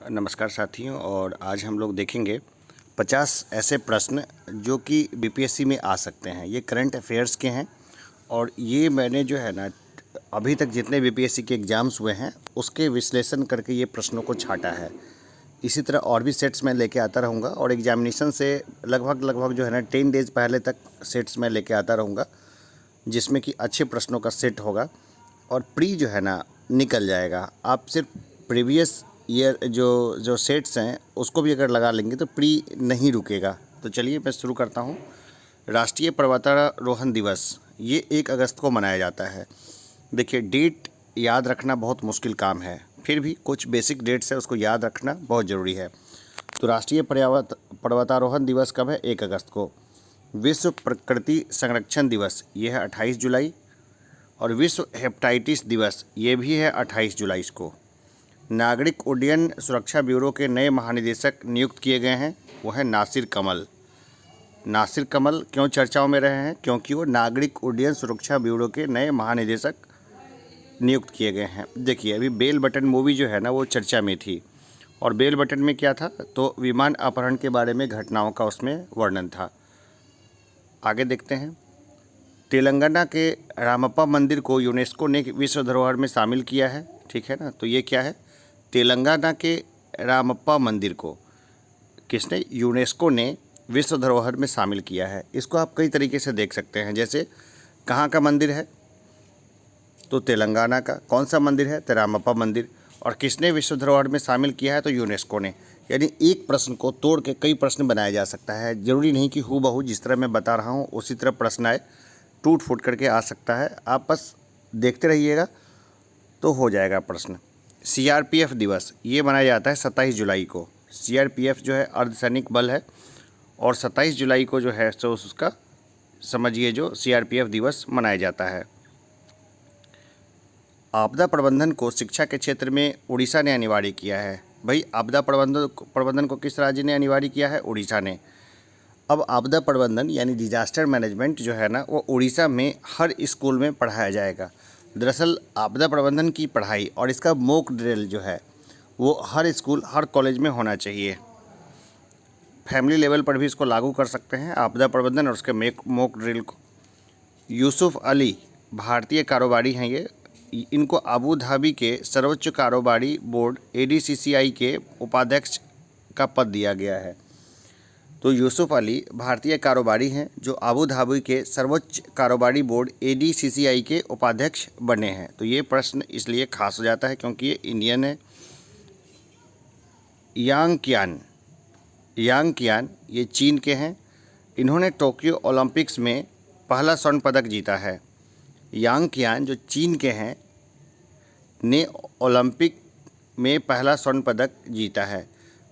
नमस्कार साथियों। और आज हम लोग देखेंगे 50 ऐसे प्रश्न जो कि बीपीएससी में आ सकते हैं। ये करंट अफेयर्स के हैं और ये मैंने जो है ना अभी तक जितने बीपीएससी के एग्ज़ाम्स हुए हैं उसके विश्लेषण करके ये प्रश्नों को छांटा है। इसी तरह और भी सेट्स मैं लेके आता रहूँगा और एग्जामिनेशन से लगभग जो है ना 10 डेज़ पहले तक सेट्स मैं लेके आता रहूँगा, जिसमें कि अच्छे प्रश्नों का सेट होगा और प्री जो है ना निकल जाएगा। आप सिर्फ प्रीवियस ईयर जो सेट्स हैं उसको भी अगर लगा लेंगे तो प्री नहीं रुकेगा। तो चलिए मैं शुरू करता हूँ। राष्ट्रीय पर्वतारोहण दिवस ये 1 अगस्त को मनाया जाता है। देखिए, डेट याद रखना बहुत मुश्किल काम है, फिर भी कुछ बेसिक डेट्स है उसको याद रखना बहुत ज़रूरी है। तो राष्ट्रीय पर्वतारोहण दिवस कब है? 1 अगस्त को। विश्व प्रकृति संरक्षण दिवस ये है 28 जुलाई और विश्व हेपेटाइटिस दिवस ये भी है 28 जुलाई को। नागरिक उड्डयन सुरक्षा ब्यूरो के नए महानिदेशक नियुक्त किए गए हैं, वो है नासिर कमल। नासिर कमल क्यों चर्चाओं में रहे हैं? क्योंकि वो नागरिक उड्डयन सुरक्षा ब्यूरो के नए महानिदेशक नियुक्त किए गए हैं। देखिए, अभी बेल बटन मूवी जो है ना वो चर्चा में थी और बेल बटन में क्या था? तो विमान अपहरण के बारे में घटनाओं का उसमें वर्णन था। आगे देखते हैं। तेलंगाना के रामप्पा मंदिर को यूनेस्को ने विश्व धरोहर में शामिल किया है, ठीक है ना। तो ये क्या है? तेलंगाना के रामप्पा मंदिर को किसने? यूनेस्को ने विश्व धरोहर में शामिल किया है। इसको आप कई तरीके से देख सकते हैं। जैसे कहाँ का मंदिर है? तो तेलंगाना का। कौन सा मंदिर है? तो रामप्पा मंदिर। और किसने विश्व धरोहर में शामिल किया है? तो यूनेस्को ने। यानी एक प्रश्न को तोड़ के कई प्रश्न बनाया जा सकता है। ज़रूरी नहीं कि हूबहू जिस तरह मैं बता रहा हूँ उसी तरह प्रश्न आए, टूट फूट करके आ सकता है। आप बस देखते रहिएगा तो हो जाएगा प्रश्न। सीआरपीएफ दिवस ये मनाया जाता है 27 जुलाई को। सीआरपीएफ जो है अर्धसैनिक बल है और 27 जुलाई को जो है सो उसका समझिए जो सीआरपीएफ दिवस मनाया जाता है। आपदा प्रबंधन को शिक्षा के क्षेत्र में उड़ीसा ने अनिवार्य किया है। भाई, आपदा प्रबंधन को किस राज्य ने अनिवार्य किया है? उड़ीसा ने। अब आपदा प्रबंधन यानी डिजास्टर मैनेजमेंट जो है ना वो उड़ीसा में हर स्कूल में पढ़ाया जाएगा। दरअसल आपदा प्रबंधन की पढ़ाई और इसका मॉक ड्रिल जो है वो हर स्कूल हर कॉलेज में होना चाहिए। फैमिली लेवल पर भी इसको लागू कर सकते हैं, आपदा प्रबंधन और उसके मॉक ड्रिल को। यूसुफ अली भारतीय कारोबारी हैं ये। इनको अबू धाबी के सर्वोच्च कारोबारी बोर्ड एडीसीसीआई के उपाध्यक्ष का पद दिया गया है। तो यूसुफ अली भारतीय कारोबारी हैं जो अबू धाबी के सर्वोच्च कारोबारी बोर्ड एडीसीसीआई के उपाध्यक्ष बने हैं। तो ये प्रश्न इसलिए खास हो जाता है क्योंकि ये इंडियन है। यांग कियान ये चीन के हैं। इन्होंने टोक्यो ओलंपिक्स में पहला स्वर्ण पदक जीता है। यांग कियान जो चीन के हैं ने ओलंपिक में पहला स्वर्ण पदक जीता है।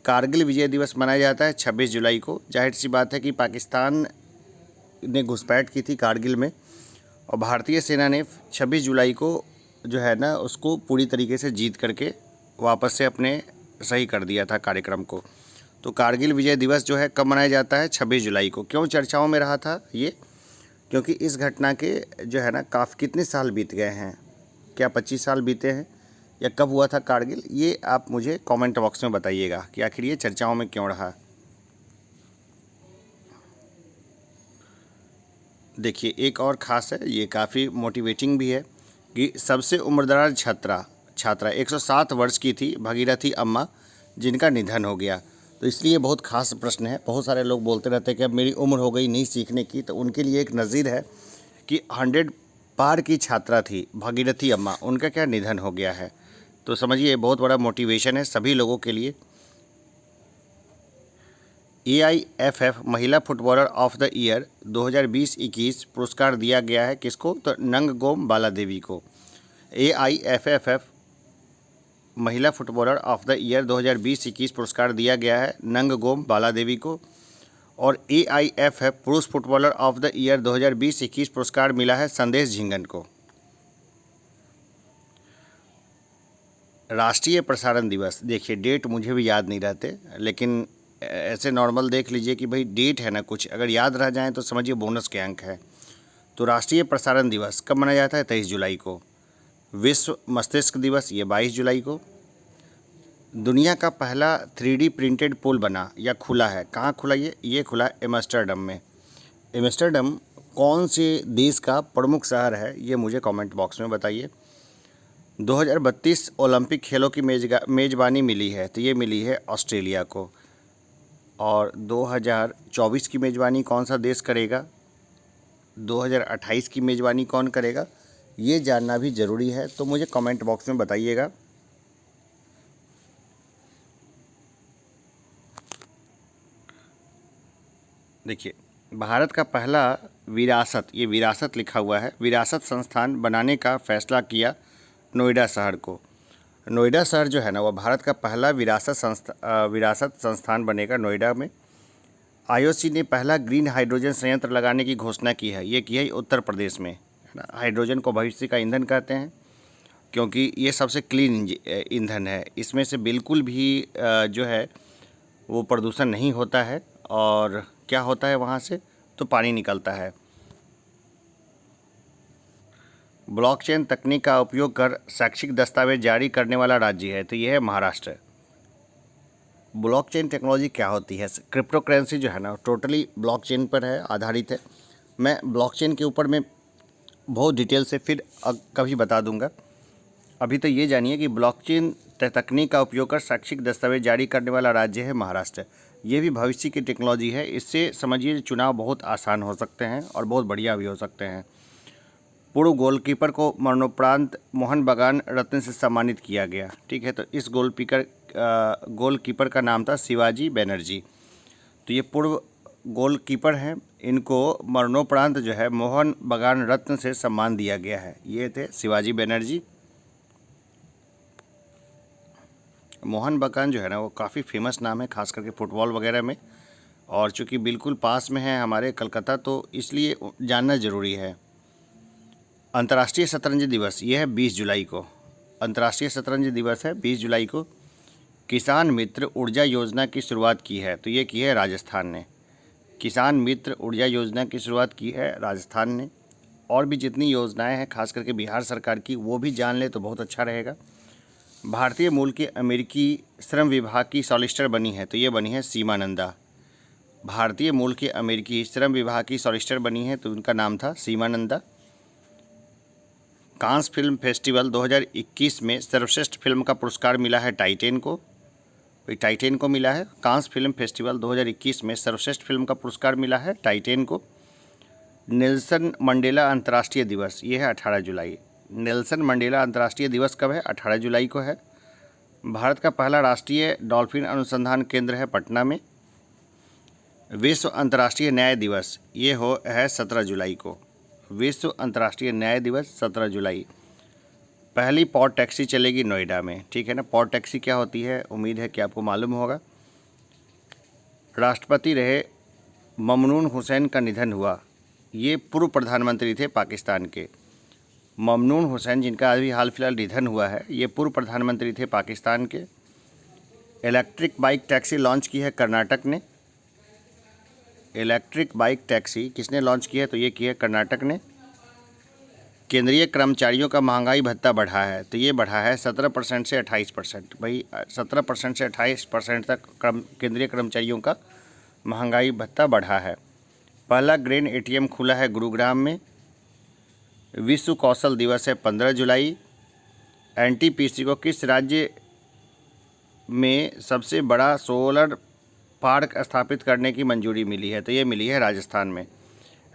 कारगिल विजय दिवस मनाया जाता है 26 जुलाई को। जाहिर सी बात है कि पाकिस्तान ने घुसपैठ की थी कारगिल में और भारतीय सेना ने 26 जुलाई को जो है ना उसको पूरी तरीके से जीत करके वापस से अपने सही कर दिया था कार्यक्रम को। तो कारगिल विजय दिवस जो है कब मनाया जाता है? 26 जुलाई को। क्यों चर्चाओं में रहा था ये? क्योंकि इस घटना के जो है ना कितने साल बीत गए हैं? क्या 25 साल बीते हैं या कब हुआ था कारगिल? ये आप मुझे कमेंट बॉक्स में बताइएगा कि आखिर ये चर्चाओं में क्यों रहा। देखिए, एक और ख़ास है, ये काफ़ी मोटिवेटिंग भी है कि सबसे उम्रदराज छात्रा 107 वर्ष की थी, भगीरथी अम्मा, जिनका निधन हो गया। तो इसलिए बहुत ख़ास प्रश्न है। बहुत सारे लोग बोलते रहते हैं कि अब मेरी उम्र हो गई नहीं सीखने की, तो उनके लिए एक नज़ीर है कि 100 पार की छात्रा थी भगीरथी अम्मा, उनका क्या निधन हो गया है। तो समझिए बहुत बड़ा मोटिवेशन है सभी लोगों के लिए। AIFF महिला फुटबॉलर ऑफ द ईयर 2020-21 पुरस्कार दिया गया है किसको? तो नंगगोम बाला देवी को। AIFF महिला फुटबॉलर ऑफ द ईयर 2020-21 पुरस्कार दिया गया है नंगगोम बाला देवी को। और AIFF पुरुष फुटबॉलर ऑफ द ईयर 2020-21 पुरस्कार मिला है संदेश झिंगन को। राष्ट्रीय प्रसारण दिवस, देखिए डेट मुझे भी याद नहीं रहते, लेकिन ऐसे नॉर्मल देख लीजिए कि भाई डेट है ना कुछ अगर याद रह जाए तो समझिए बोनस के अंक है। तो राष्ट्रीय प्रसारण दिवस कब मनाया जाता है? 23 जुलाई को। विश्व मस्तिष्क दिवस ये 22 जुलाई को। दुनिया का पहला 3D प्रिंटेड पुल बना या खुला है, कहाँ खुला ये खुला है एम्स्टर्डम में। एम्स्टर्डम कौन से देश का प्रमुख शहर है, ये मुझे कमेंट बॉक्स में बताइए। 2032 ओलंपिक खेलों की मेज़बानी मिली है, तो ये मिली है ऑस्ट्रेलिया को। और 2024 की मेज़बानी कौन सा देश करेगा, 2028 की मेज़बानी कौन करेगा, ये जानना भी ज़रूरी है, तो मुझे कमेंट बॉक्स में बताइएगा। देखिए, भारत का पहला विरासत, ये विरासत लिखा हुआ है, विरासत संस्थान बनाने का फैसला किया नोएडा शहर को। नोएडा शहर जो है ना, वो भारत का पहला विरासत संस्थान बनेगा नोएडा में। आईओसी ने पहला ग्रीन हाइड्रोजन संयंत्र लगाने की घोषणा की है, ये की है उत्तर प्रदेश में, है ना। हाइड्रोजन को भविष्य का ईंधन कहते हैं, क्योंकि ये सबसे क्लीन ईंधन है, इसमें से बिल्कुल भी जो है वो प्रदूषण नहीं होता है। और क्या होता है वहाँ से, तो पानी निकलता है। ब्लॉकचेन तकनीक का उपयोग कर शैक्षिक दस्तावेज जारी करने वाला राज्य है, तो ये है महाराष्ट्र। ब्लॉकचेन टेक्नोलॉजी क्या होती है, क्रिप्टो करेंसी जो है ना, टोटली ब्लॉकचेन पर है, आधारित है। मैं ब्लॉकचेन के ऊपर में बहुत डिटेल से फिर कभी बता दूंगा। अभी तो ये जानिए कि ब्लॉकचेन तकनीक का उपयोग कर शैक्षिक दस्तावेज जारी करने वाला राज्य है महाराष्ट्र। ये भी भविष्य की टेक्नोलॉजी है, इससे समझिए चुनाव बहुत आसान हो सकते हैं और बहुत बढ़िया भी हो सकते हैं। पूर्व गोलकीपर को मरणोपरांत मोहन बागान रत्न से सम्मानित किया गया, ठीक है। तो इस गोलकीपर का नाम था शिवाजी बनर्जी। तो ये पूर्व गोलकीपर हैं, इनको मरणोपरांत जो है मोहन बागान रत्न से सम्मान दिया गया है। ये थे शिवाजी बनर्जी। मोहन बागान जो है ना, वो काफ़ी फेमस नाम है, खास करके फुटबॉल वगैरह में। और चूँकि बिल्कुल पास में है हमारे कलकत्ता, तो इसलिए जानना ज़रूरी है। अंतर्राष्ट्रीय शतरंज दिवस ये है 20 जुलाई को। अंतर्राष्ट्रीय शतरंज दिवस है 20 जुलाई को। किसान मित्र ऊर्जा योजना की शुरुआत की है, तो ये की है राजस्थान ने। किसान मित्र ऊर्जा योजना की शुरुआत की है राजस्थान ने। और भी जितनी योजनाएं हैं खास करके बिहार सरकार की, वो भी जान ले तो बहुत अच्छा रहेगा। भारतीय मूल के अमेरिकी श्रम विभाग की सॉलिसिटर बनी है, तो ये बनी है सीमा नंदा। भारतीय मूल के अमेरिकी श्रम विभाग की सॉलिसिटर बनी है, तो उनका नाम था सीमा नंदा। कांस फिल्म फेस्टिवल 2021 में सर्वश्रेष्ठ फिल्म का पुरस्कार मिला है टाइटेन को। टाइटेन को मिला है। कांस फिल्म फेस्टिवल 2021 में सर्वश्रेष्ठ फिल्म का पुरस्कार मिला है टाइटेन को। नेल्सन मंडेला अंतर्राष्ट्रीय दिवस ये है 18 जुलाई। नेल्सन मंडेला अंतर्राष्ट्रीय दिवस कब है, 18 जुलाई को है। भारत का पहला राष्ट्रीय डॉल्फिन अनुसंधान केंद्र है पटना में। विश्व अंतर्राष्ट्रीय न्याय दिवस ये है 17 जुलाई को। विश्व अंतर्राष्ट्रीय न्याय दिवस 17 जुलाई। पहली पॉड टैक्सी चलेगी नोएडा में, ठीक है ना। पॉड टैक्सी क्या होती है, उम्मीद है कि आपको मालूम होगा। राष्ट्रपति रहे ममनून हुसैन का निधन हुआ, ये पूर्व प्रधानमंत्री थे पाकिस्तान के। ममनून हुसैन, जिनका अभी हाल फिलहाल निधन हुआ है, ये पूर्व प्रधानमंत्री थे पाकिस्तान के। इलेक्ट्रिक बाइक टैक्सी लॉन्च की है कर्नाटक ने। इलेक्ट्रिक बाइक टैक्सी किसने लॉन्च की है, तो ये की है कर्नाटक ने। केंद्रीय कर्मचारियों का महंगाई भत्ता बढ़ा है, तो ये बढ़ा है 17% से 28%। भाई 17% से 28% तक केंद्रीय कर्मचारियों का महंगाई भत्ता बढ़ा है। पहला ग्रेन एटीएम खुला है गुरुग्राम में। विश्व कौशल दिवस है 15 जुलाई। एनटीपीसी को किस राज्य में सबसे बड़ा सोलर पार्क स्थापित करने की मंजूरी मिली है, तो ये मिली है राजस्थान में।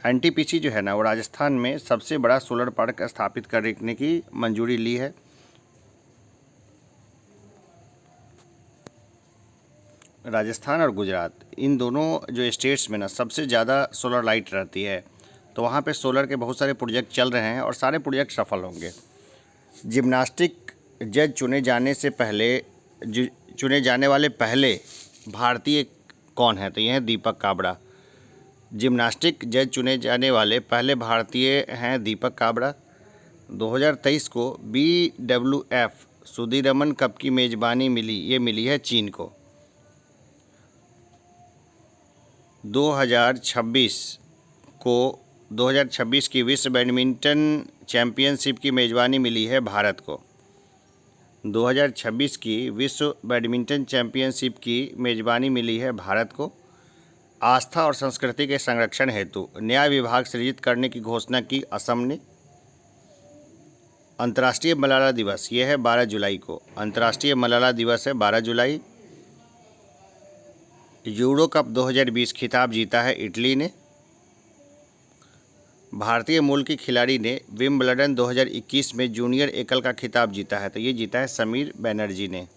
एनटीपीसी जो है ना, वो राजस्थान में सबसे बड़ा सोलर पार्क स्थापित करने की मंजूरी ली है। राजस्थान और गुजरात, इन दोनों जो स्टेट्स में ना सबसे ज़्यादा सोलर लाइट रहती है, तो वहाँ पे सोलर के बहुत सारे प्रोजेक्ट चल रहे हैं और सारे प्रोजेक्ट सफल होंगे। जिम्नास्टिक जज चुने जाने वाले पहले भारतीय कौन है, तो ये हैं दीपक काबरा। जिम्नास्टिक जज चुने जाने वाले पहले भारतीय हैं दीपक काबरा। 2023 को BWF सुदीरमन कप की मेज़बानी मिली है चीन को। 2026 की विश्व बैडमिंटन चैंपियनशिप की मेज़बानी मिली है भारत को। 2026 की विश्व बैडमिंटन चैंपियनशिप की मेज़बानी मिली है भारत को। आस्था और संस्कृति के संरक्षण हेतु न्याय विभाग सृजित करने की घोषणा की असम ने। अंतर्राष्ट्रीय मलाला दिवस ये है 12 जुलाई को। अंतर्राष्ट्रीय मलाला दिवस है 12 जुलाई। यूरो कप 2020 खिताब जीता है इटली ने। भारतीय मूल की खिलाड़ी ने विंबलडन 2021 में जूनियर एकल का खिताब जीता है, तो ये जीता है समीर बनर्जी ने।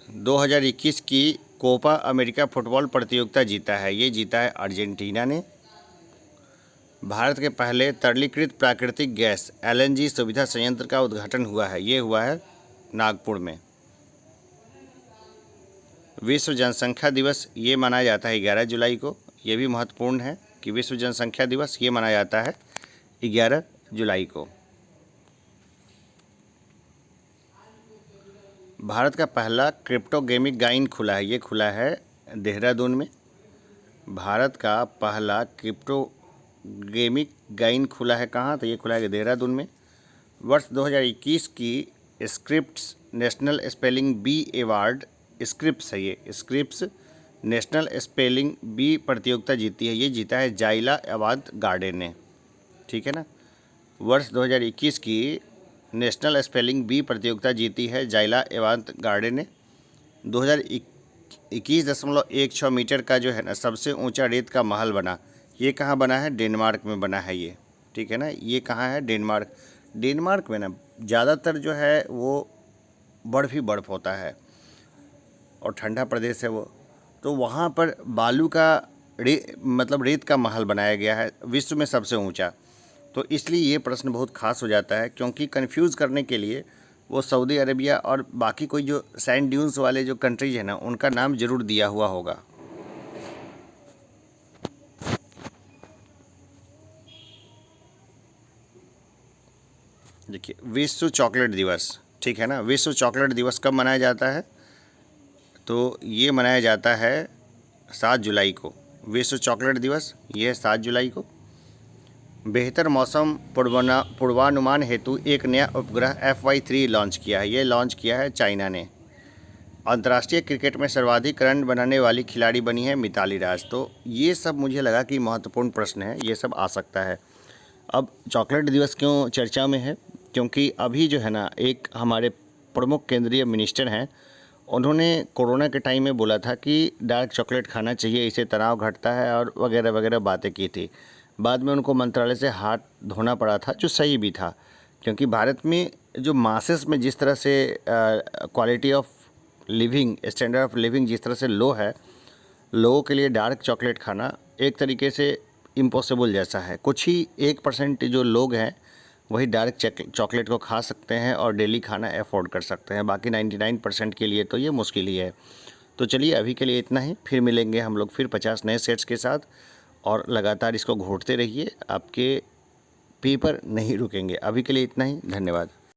2021 की कोपा अमेरिका फुटबॉल प्रतियोगिता जीता है, ये जीता है अर्जेंटीना ने। भारत के पहले तरलीकृत प्राकृतिक गैस LNG सुविधा संयंत्र का उद्घाटन हुआ है, ये हुआ है नागपुर में। विश्व जनसंख्या दिवस ये मनाया जाता है 11 जुलाई को। ये भी महत्वपूर्ण है कि विश्व जनसंख्या दिवस ये मनाया जाता है 11 जुलाई को। भारत का पहला क्रिप्टो गेमिंग गाइन खुला है, ये खुला है देहरादून में। भारत का पहला क्रिप्टो गेमिंग गाइन खुला है कहाँ, तो ये खुला है देहरादून में। वर्ष 2021 की Scripps national spelling bee award, Scripps है ये, स्क्रिप्स नेशनल स्पेलिंग बी प्रतियोगिता जीती है, ये जीता है जाइला अवांत गार्डन ने, ठीक है ना। वर्ष 2021 की नेशनल स्पेलिंग बी प्रतियोगिता जीती है जाइला अवांत गार्डन ने। 2021.16 मीटर का जो है ना सबसे ऊंचा रेत का महल बना, ये कहाँ बना है, डेनमार्क में बना है ये, ठीक है ना। ये कहाँ है, डेनमार्क। डेनमार्क में ना ज़्यादातर जो है वो बर्फ़ ही बर्फ़ होता है और ठंडा प्रदेश है वो, तो वहाँ पर बालू का मतलब रेत का महल बनाया गया है विश्व में सबसे ऊंचा। तो इसलिए ये प्रश्न बहुत खास हो जाता है, क्योंकि कंफ्यूज करने के लिए वो सऊदी अरेबिया और बाकी कोई जो सैंड ड्यून्स वाले जो कंट्रीज है ना उनका नाम जरूर दिया हुआ होगा। देखिए, विश्व चॉकलेट दिवस, ठीक है ना। विश्व चॉकलेट दिवस कब मनाया जाता है, तो ये मनाया जाता है 7 जुलाई को। विश्व चॉकलेट दिवस ये है 7 जुलाई को। बेहतर मौसम पूर्वानुमान हेतु एक नया उपग्रह FY3 लॉन्च किया है, ये लॉन्च किया है चाइना ने। अंतर्राष्ट्रीय क्रिकेट में सर्वाधिक रन बनाने वाली खिलाड़ी बनी है मिताली राज। तो ये सब मुझे लगा कि महत्वपूर्ण प्रश्न है, ये सब आ सकता है। अब चॉकलेट दिवस क्यों चर्चा में है, क्योंकि अभी जो है ना एक हमारे प्रमुख केंद्रीय मिनिस्टर हैं, उन्होंने कोरोना के टाइम में बोला था कि डार्क चॉकलेट खाना चाहिए, इससे तनाव घटता है और वगैरह वगैरह बातें की थी। बाद में उनको मंत्रालय से हाथ धोना पड़ा था, जो सही भी था, क्योंकि भारत में जो मासेस में जिस तरह से quality of living, standard of living जिस तरह से लो है, लोगों के लिए डार्क चॉकलेट खाना एक तरीके से इम्पॉसिबल जैसा है। कुछ ही 1% जो लोग हैं वही डार्क चॉकलेट को खा सकते हैं और डेली खाना अफोर्ड कर सकते हैं, बाकी 99% के लिए तो ये मुश्किल ही है। तो चलिए अभी के लिए इतना ही, फिर मिलेंगे हम लोग फिर 50 नए सेट्स के साथ, और लगातार इसको घोटते रहिए, आपके पेपर नहीं रुकेंगे। अभी के लिए इतना ही, धन्यवाद।